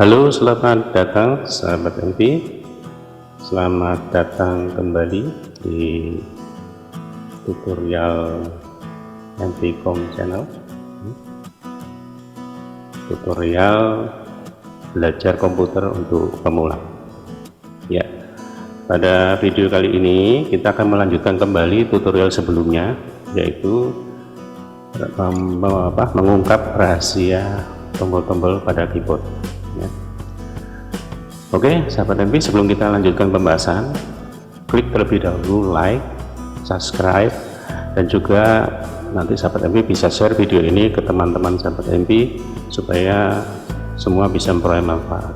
Halo, selamat datang sahabat MP. Selamat datang kembali di tutorial MP.com channel. Tutorial belajar komputer untuk pemula. Ya, pada video kali ini kita akan melanjutkan kembali tutorial sebelumnya, yaitu mengungkap rahasia tombol-tombol pada keyboard. Ya. Oke, sahabat MP, sebelum kita lanjutkan pembahasan, klik terlebih dahulu like, subscribe, dan juga nanti sahabat MP bisa share video ini ke teman-teman sahabat MP supaya semua bisa memperoleh manfaat.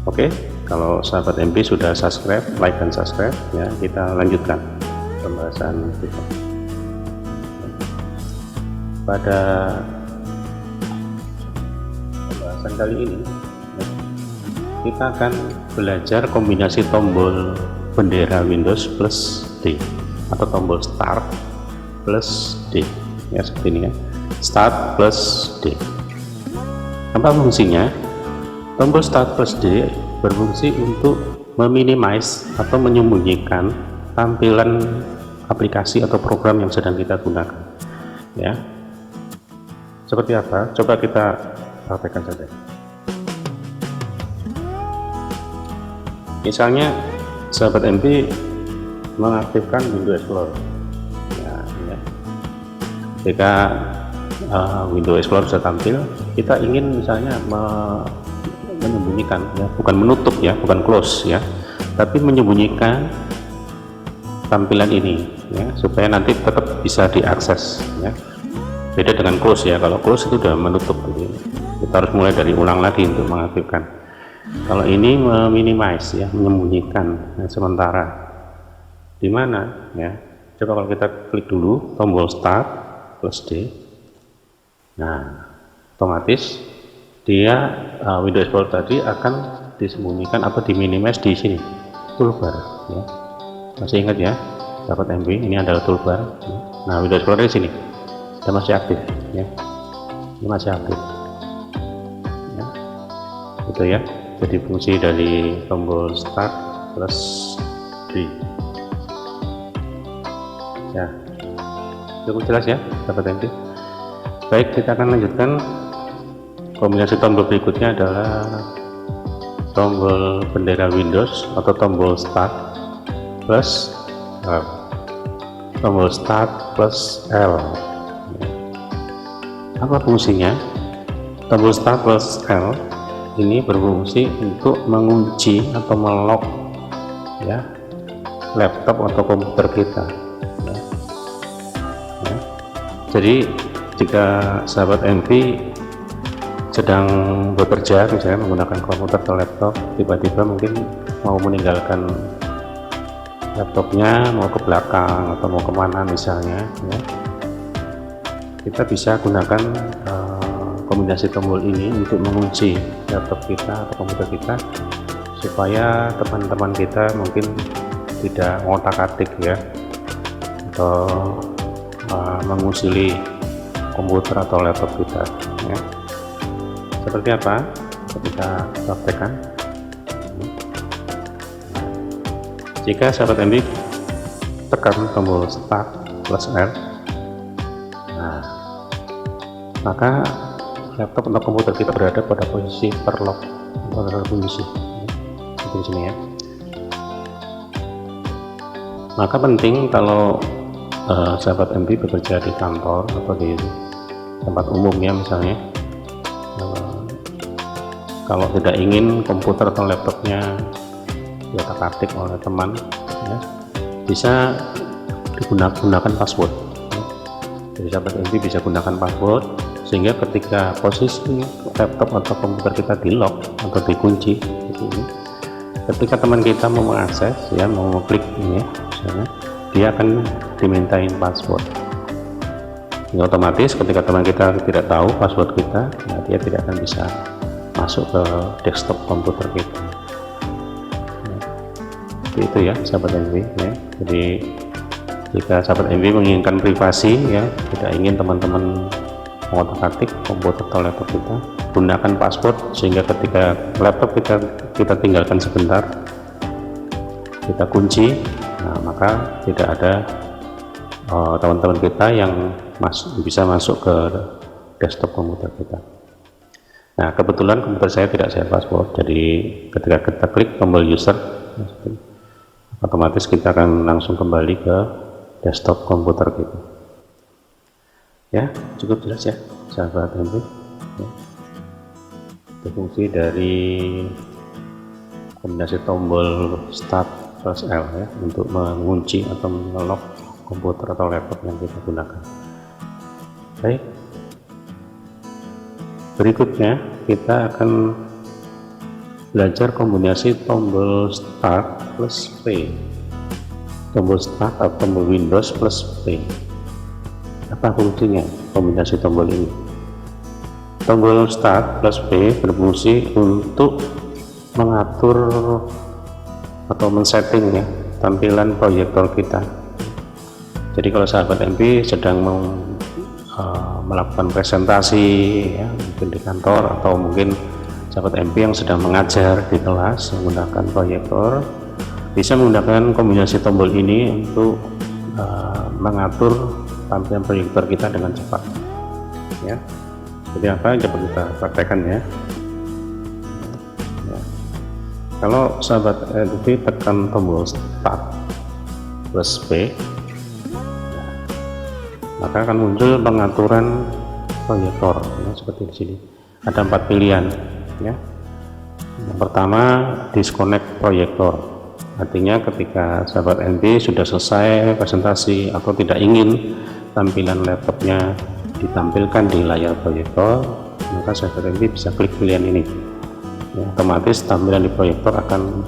Oke, kalau sahabat MP sudah subscribe, like dan subscribe, ya kita lanjutkan pembahasan kita. Pada pembahasan kali ini kita akan belajar kombinasi tombol bendera Windows plus D atau tombol Start plus D, ya seperti ini ya, Start plus D. Apa fungsinya? Tombol Start plus D berfungsi untuk meminimize atau menyembunyikan tampilan aplikasi atau program yang sedang kita gunakan, ya. Seperti apa? Coba kita praktekkan saja. Misalnya sahabat MP mengaktifkan Windows Explorer, ya. Ketika Windows Explorer sudah tampil, kita ingin misalnya menyembunyikan, ya, bukan menutup, ya, bukan close, ya, tapi menyembunyikan tampilan ini, ya, supaya nanti tetap bisa diakses, ya. Beda dengan close, ya. Kalau close itu sudah menutup, gitu. Kita harus mulai dari ulang lagi untuk mengaktifkan. Kalau ini meminimize, ya, menyembunyikan, ya, sementara. Di mana, ya? Coba kalau kita klik dulu tombol Start plus D. Nah, otomatis dia Windows Explorer tadi akan disembunyikan atau diminimize di sini, toolbar, ya. Masih ingat ya, sahabat MP, ini adalah toolbar. Nah, Windows Explorer di sini. Masih aktif, ya, ini masih aktif, ya. Itu ya, jadi fungsi dari tombol Start plus D, ya. Cukup jelas ya sahabat MP. Baik, kita akan lanjutkan. Kombinasi tombol berikutnya adalah tombol bendera Windows atau tombol Start plus tombol Start plus L. Apa fungsinya? Tombol Start plus L ini berfungsi untuk mengunci atau melock, ya, laptop atau komputer kita, ya. Ya. Jadi jika sahabat MP sedang bekerja misalnya menggunakan komputer atau laptop, tiba-tiba mungkin mau meninggalkan laptopnya, mau ke belakang atau mau kemana misalnya, ya, kita bisa gunakan kombinasi tombol ini untuk mengunci laptop kita atau komputer kita supaya teman-teman kita mungkin tidak ngotak-atik, ya, atau mengusili komputer atau laptop kita, ya. Seperti apa? Kita praktekkan. Jika sahabat MP tekan tombol Start plus R, maka laptop atau komputer kita berada pada posisi terlock atau terkunci, seperti di sini, ya. Maka penting kalau sahabat MP bekerja di kantor atau di tempat umum, ya, misalnya, kalau tidak ingin komputer atau laptopnya diotak-atik oleh teman, ya, bisa digunakan password, ya. Jadi sahabat MP bisa gunakan password sehingga ketika posisi laptop atau komputer kita di lock atau dikunci seperti ini, ketika teman kita mau mengakses, ya, mau klik ini, ya, misalnya, dia akan dimintain password. Ya, otomatis ketika teman kita tidak tahu password kita, nah, dia tidak akan bisa masuk ke desktop komputer kita, ya. Itu ya sahabat MP, ya. Jadi jika sahabat MP menginginkan privasi, ya, tidak ingin teman-teman mengotak-atik komputer atau laptop kita, menggunakan password, sehingga ketika laptop kita tinggalkan sebentar, kita kunci, nah maka tidak ada teman-teman kita yang bisa masuk ke desktop komputer kita. Nah, kebetulan komputer saya tidak share password, jadi ketika kita klik tombol user, otomatis kita akan langsung kembali ke desktop komputer kita. Ya, cukup jelas ya, sahabat MP. Ya. Itu fungsi dari kombinasi tombol start plus L ya, untuk mengunci atau mengelok komputer atau laptop yang kita gunakan. Baik, berikutnya kita akan belajar kombinasi tombol start plus P, tombol start atau tombol Windows plus P. Apa fungsinya kombinasi tombol ini? Tombol start plus P berfungsi untuk mengatur atau men-setting ya tampilan proyektor kita. Jadi kalau sahabat MP sedang melakukan presentasi ya, mungkin di kantor, atau mungkin sahabat MP yang sedang mengajar di kelas menggunakan proyektor, bisa menggunakan kombinasi tombol ini untuk mengatur tampilan proyektor kita dengan cepat ya. Jadi apa, coba kita praktekkan ya. Kalau sahabat MP tekan tombol start plus P, maka akan muncul pengaturan proyektor ya, seperti di sini ada 4 pilihan ya. Yang pertama, disconnect proyektor, artinya ketika sahabat MP sudah selesai presentasi atau tidak ingin tampilan laptopnya ditampilkan di layar proyektor, maka sahabat MP bisa klik pilihan ini ya, otomatis tampilan di proyektor akan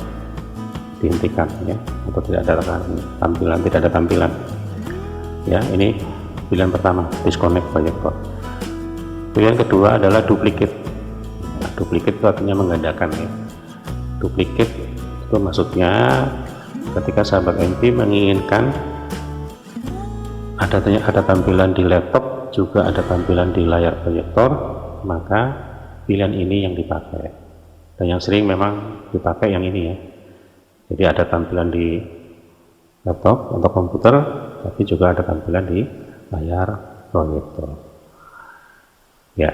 dihentikan ya, atau tidak ada tampilan ya. Ini pilihan pertama, disconnect proyektor. Pilihan kedua adalah duplicate. Nah, duplicate itu artinya menggandakan ya. Duplicate itu maksudnya ketika sahabat MP menginginkan ada tampilan di laptop juga ada tampilan di layar proyektor, maka pilihan ini yang dipakai. Dan yang sering memang dipakai yang ini ya. Jadi ada tampilan di laptop atau komputer, tapi juga ada tampilan di layar proyektor ya.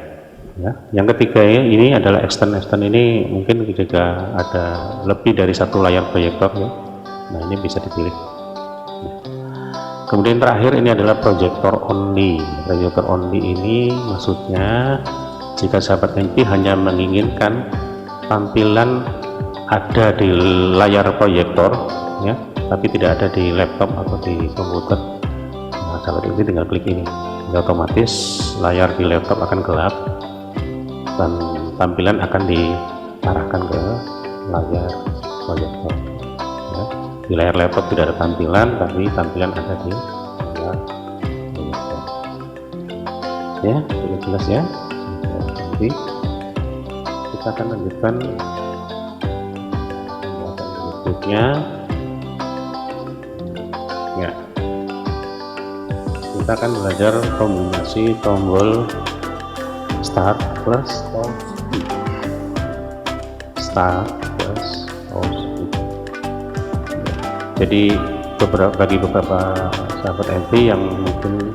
Yang ketiga ini adalah extend ini mungkin juga ada lebih dari satu layar proyektor ya. Nah, ini bisa dipilih. Kemudian terakhir ini adalah projector only. Projector only ini maksudnya jika sahabat MP hanya menginginkan tampilan ada di layar proyektor ya, tapi tidak ada di laptop atau di komputer, nah sahabat MP tinggal klik ini, otomatis layar di laptop akan gelap dan tampilan akan diarahkan ke layar proyektor ya. Di layar laptop tidak ada tampilan, tapi tampilan ada di layar proyektor ya. Sudah jelas ya. Nanti kita akan lanjutkan berikutnya ya. Kita akan belajar kombinasi tombol start plus pause, start plus pause. Jadi bagi beberapa sahabat MP yang mungkin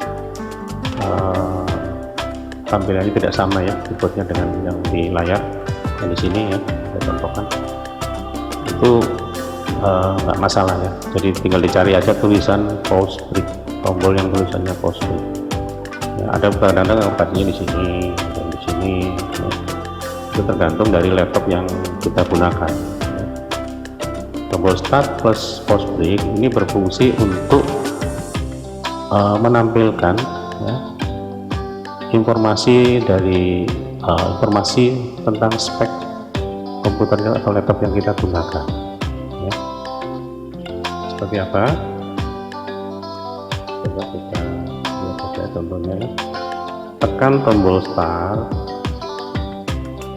tampilannya tidak sama ya keyboardnya dengan yang di layar, yang di sini ya saya contohkan, itu nggak masalah ya. Jadi tinggal dicari aja tulisan pause break, tombol yang tulisannya pause break ya, ada kadang-kadang lokasinya di sini dan di sini ya. Itu tergantung dari laptop yang kita gunakan ya. Tombol start plus pause break ini berfungsi untuk menampilkan ya, informasi tentang spek komputer atau laptop yang kita gunakan ya. Seperti apa? Coba kita lihat saja contohnya. Tekan tombol start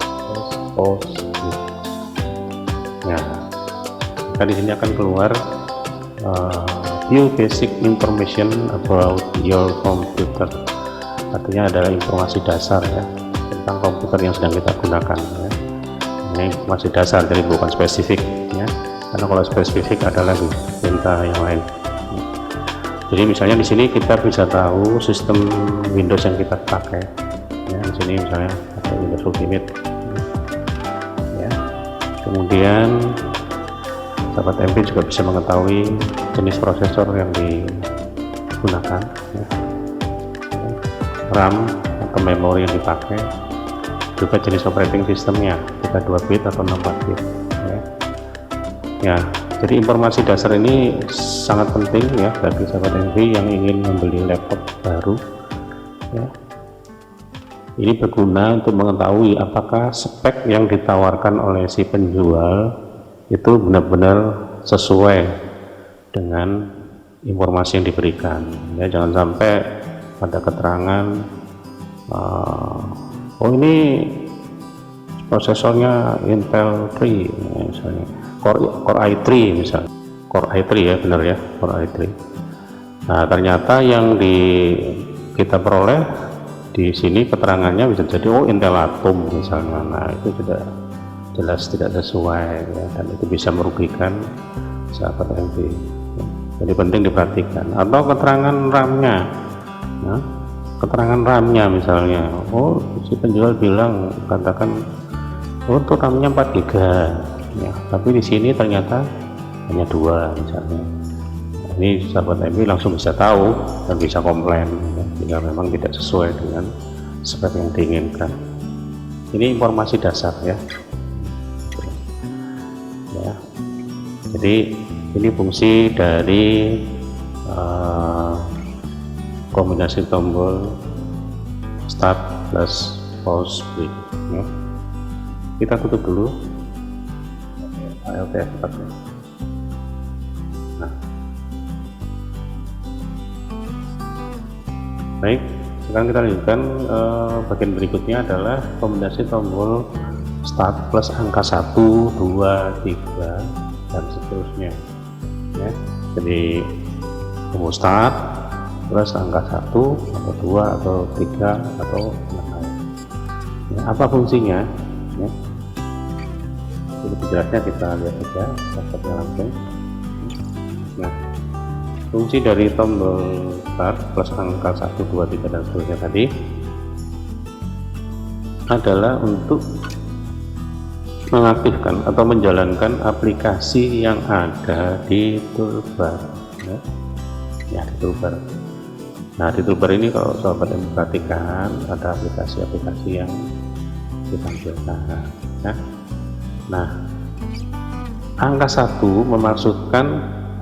terus pause. Nah, maka di sini akan keluar view basic information about your computer, artinya adalah informasi dasar ya tentang komputer yang sedang kita gunakan ya. Ini masih dasar, jadi bukan spesifik ya, karena kalau spesifik ada lagi perintah yang lain. Jadi misalnya di sini kita bisa tahu sistem Windows yang kita pakai ya. Di sini misalnya ada Windows Ultimate ya. Kemudian sahabat MP juga bisa mengetahui jenis prosesor yang digunakan ya. RAM atau memori yang dipakai, juga jenis operating sistemnya, kita 2 bit atau 64 bit ya. Ya, jadi informasi dasar ini sangat penting ya bagi sahabat MV yang ingin membeli laptop baru ya. Ini berguna untuk mengetahui apakah spek yang ditawarkan oleh si penjual itu benar-benar sesuai dengan informasi yang diberikan ya. Jangan sampai ada keterangan oh ini prosesornya Intel 3 misalnya, Core i3 misalnya, Core i3 ya, benar ya, Core i3. Nah ternyata yang kita peroleh di sini keterangannya bisa jadi oh Intel Atom misalnya. Nah itu sudah jelas tidak sesuai ya, dan itu bisa merugikan sahabat MV. Jadi penting diperhatikan. Atau keterangan RAM-nya, nah, keterangan RAM-nya misalnya, oh si penjual bilang katakan oh itu RAM-nya 4 GB ya, tapi di sini ternyata hanya 2 misalnya. Nah, ini sahabat MV langsung bisa tahu dan bisa komplain ya, jika memang tidak sesuai dengan spek yang diinginkan. Ini informasi dasar ya. Jadi ini fungsi dari kombinasi tombol start plus pause break ya. Kita tutup dulu ALTF 4 ya. Nah, baik, sekarang kita lanjutkan. Bagian berikutnya adalah kombinasi tombol start plus angka 1, 2, 3 dan seterusnya ya. Jadi tombol start plus angka 1 atau 2 atau 3 atau yang lain ya. Apa fungsinya ya? Lebih jelasnya kita lihat saja daftarnya langsung. Nah, fungsi dari tombol start plus angka 1, 2, 3 dan seterusnya tadi adalah untuk mengaktifkan atau menjalankan aplikasi yang ada di toolbar ya, di toolbar. Nah di toolbar ini kalau sahabat yang perhatikan ada aplikasi-aplikasi yang ditampilkan ya. Nah angka 1 memasukkan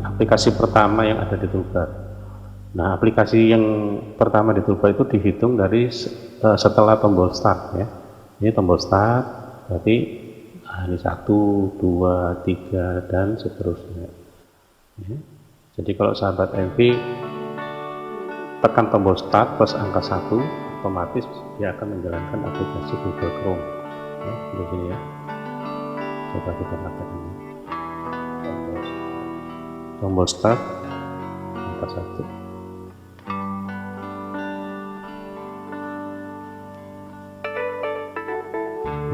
aplikasi pertama yang ada di toolbar. Nah aplikasi yang pertama di toolbar itu dihitung dari setelah tombol start ya. Ini tombol start berarti ini 1, 2, 3 dan seterusnya ya. Jadi kalau sahabat MV tekan tombol start plus angka 1, otomatis dia akan menjalankan aplikasi Google Chrome ya, di sini ya. Coba kita lakukan ini. Tombol start angka 1.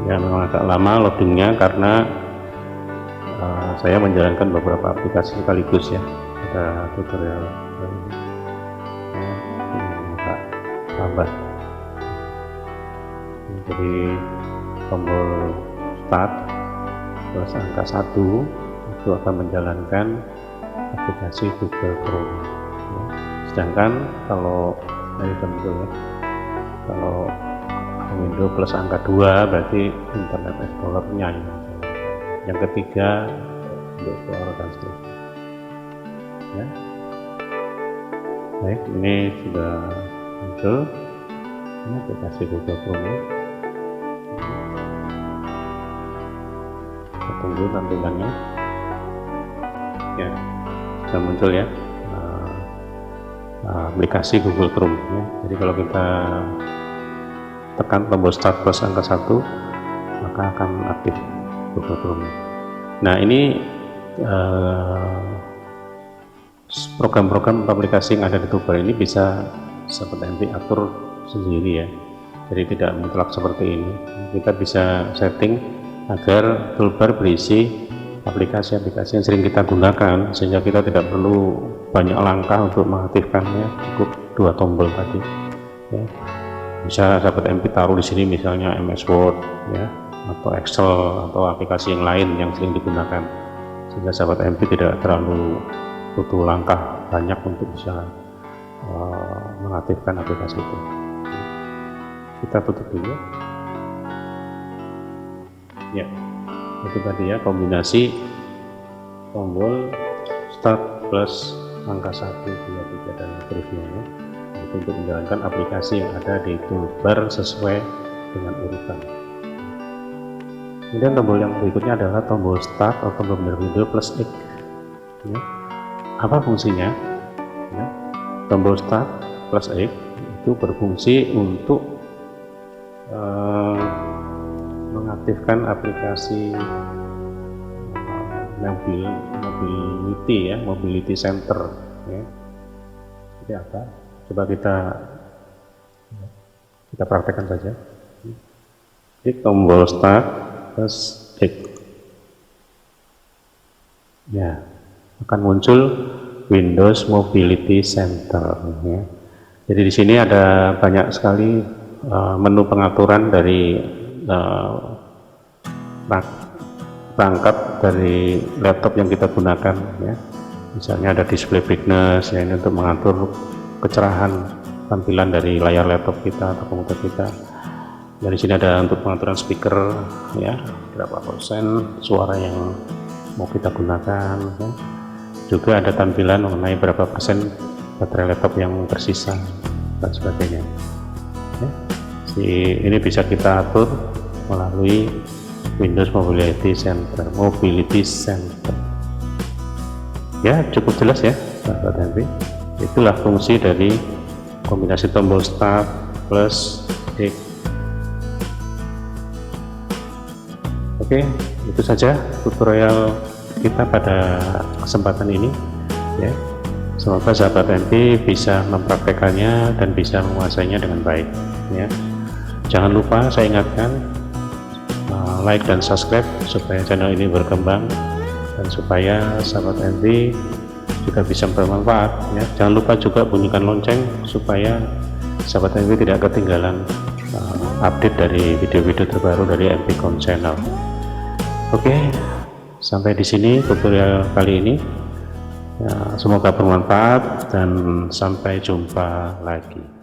Ya memang agak lama loadingnya karena saya menjalankan beberapa aplikasi sekaligus ya. Ada tutorial agak lambat. Jadi tombol start plus angka 1 itu akan menjalankan aplikasi Google Chrome ya. Sedangkan kalau ini betul ya, kalau Windows plus angka 2 berarti Internet Explorer-nya yang ketiga untuk Explorer dan seterusnya ya. Baik, ini sudah muncul ini aplikasi Google Chrome. Kita tunggu tampilannya ya, sudah muncul ya aplikasi Google Chrome ya. Jadi kalau kita tekan tombol start plus angka 1 maka akan aktif Google Chrome. Nah ini program-program aplikasi yang ada di toolbar ini bisa sahabat MV atur sendiri ya. jadi tidak mutlak seperti ini. Kita bisa setting agar toolbar berisi aplikasi-aplikasi yang sering kita gunakan, sehingga kita tidak perlu banyak langkah untuk mengaktifkannya, cukup 2 tombol tadi ya. Bisa sahabat MP taruh di sini misalnya MS Word ya, atau Excel atau aplikasi yang lain yang sering digunakan, sehingga sahabat MP tidak terlalu butuh langkah banyak untuk bisa mengaktifkan aplikasi itu. Kita tutup dulu ya. Itu tadi ya, kombinasi tombol start plus angka 1, 2, 3 dan seterusnya ya, itu untuk menjalankan aplikasi yang ada di toolbar sesuai dengan urutan. Kemudian tombol yang berikutnya adalah tombol start atau tombol window plus X ya. Apa fungsinya ya? Tombol start plus X itu berfungsi untuk mengaktifkan aplikasi mobility ya, mobility center ya. Jadi apa? Coba kita praktekkan saja. Klik tombol start plus X ya, akan muncul Windows Mobility Center ya. Jadi di sini ada banyak sekali menu pengaturan dari perangkat dari laptop yang kita gunakan ya. Misalnya ada display brightness ya, ini untuk mengatur kecerahan tampilan dari layar laptop kita atau komputer kita. Dari sini ada untuk pengaturan speaker ya, berapa persen suara yang mau kita gunakan ya. Juga ada tampilan mengenai berapa persen baterai laptop yang tersisa dan sebagainya ya. Ini bisa kita atur melalui Windows Mobility Center ya. Cukup jelas ya sahabat MP. Itulah fungsi dari kombinasi tombol start plus X. Oke, itu saja tutorial kita pada kesempatan ini ya. Semoga sahabat MP bisa mempraktekannya dan bisa menguasainya dengan baik ya. Jangan lupa saya ingatkan, like dan subscribe supaya channel ini berkembang dan supaya sahabat MP juga bisa bermanfaat ya. Jangan lupa juga bunyikan lonceng supaya sahabat MP tidak ketinggalan update dari video-video terbaru dari MPCom channel. Oke, sampai di sini tutorial kali ini ya, semoga bermanfaat dan sampai jumpa lagi.